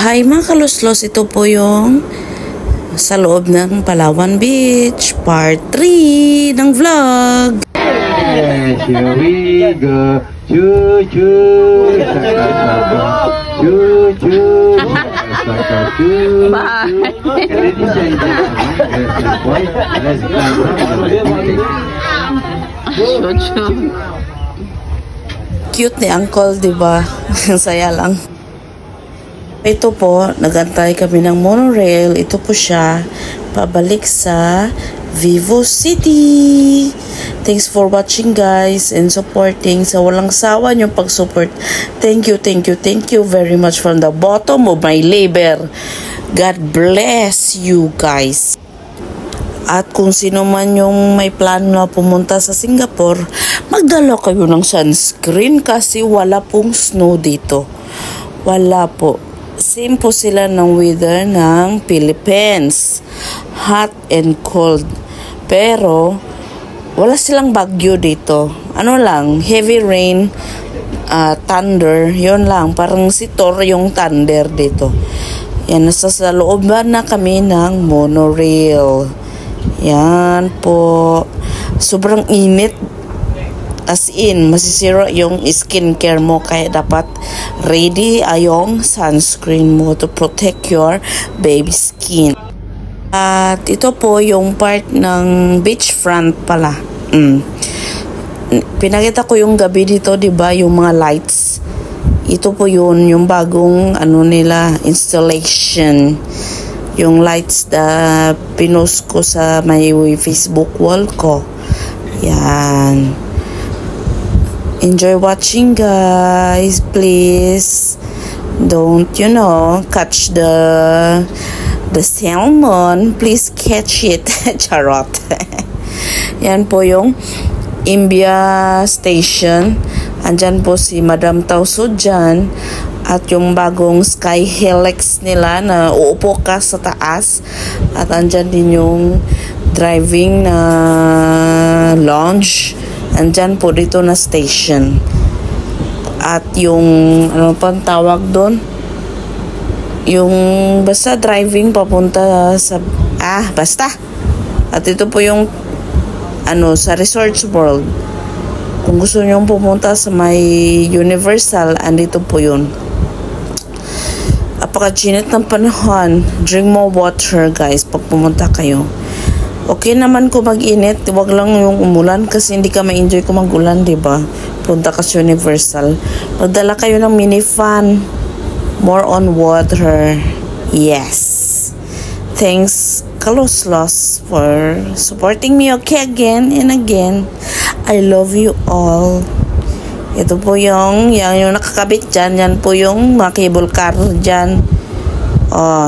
Hi mga kaluslos, ito po yung sa loob ng Palawan Beach, part 3 ng vlog. Yes, here we go. Choo choo, saka saka, choo choo, saka choo. Ladies and gentlemen, let's climb. Cute ni Uncle, diba? Saya lang. Ito po, nagantay kami ng monorail. Ito po siya, pabalik sa Vivo City. Thanks for watching guys and supporting. Sa walang sawa niyong pag-support. Thank you very much from the bottom of my labor. God bless you guys. At kung sino man yung may plano na pumunta sa Singapore, magdala kayo ng sunscreen kasi wala pong snow dito. Wala po. Same po sila ng weather ng Philippines. Hot and cold. Pero, wala silang bagyo dito. Ano lang, heavy rain, thunder, yun lang. Parang si Thor yung thunder dito. Yan, nasa sa looban na kami ng monorail. Yan po. Sobrang init. As in, masisira yung skincare mo, kaya dapat ready yung sunscreen mo to protect your baby skin. At ito po yung part ng beachfront pala. Pinakita ko yung gabi dito, diba, yung mga lights. Ito po yun, yung bagong nila, installation. Yung lights na pinost ko sa may Facebook wall ko. Yan. Enjoy watching guys. Please don't catch the salmon. Please catch it. Charot. Yan po yung Imbia Station. Andyan po si Madam Tauso dyan. At yung bagong Sky Helix nila na uupo ka sa taas. At andyan din yung driving na lounge. Andyan po dito na station. At yung ano pang tawag doon? Yung basta driving papunta sa basta. At ito po yung sa Resorts World. Kung gusto niyo pumunta sa may Universal, andito po yun. Apaka-chinit ng panahon. Drink more water guys pag pumunta kayo. Okay naman kung mag-init, wag lang yung umulan kasi hindi ka ma-enjoy kung mag-ulan, diba? Punta ka sa Universal. Magdala kayo ng mini fan. More on water. Yes. Thanks, Kaluslos, for supporting me, okay, again and again. I love you all. Ito po yung nakakabit dyan. Yan po yung mga cable car dyan.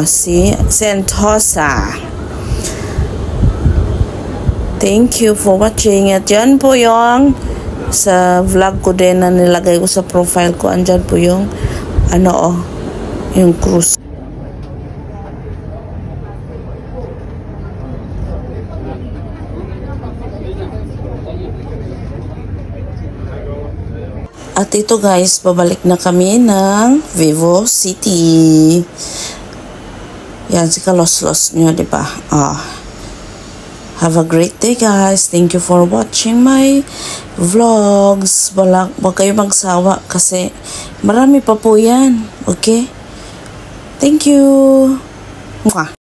Si Sentosa. Thank you for watching. At yan po yung sa vlog ko din na nilagay ko sa profile ko. Andyan po yung yung cruise. At ito guys, pabalik na kami ng Vivo City. Yan si Kaluslos nyo, diba? Have a great day guys. Thank you for watching my vlogs. Wag kayo magsawa kasi marami pa po yan. Okay? Thank you. Mwah.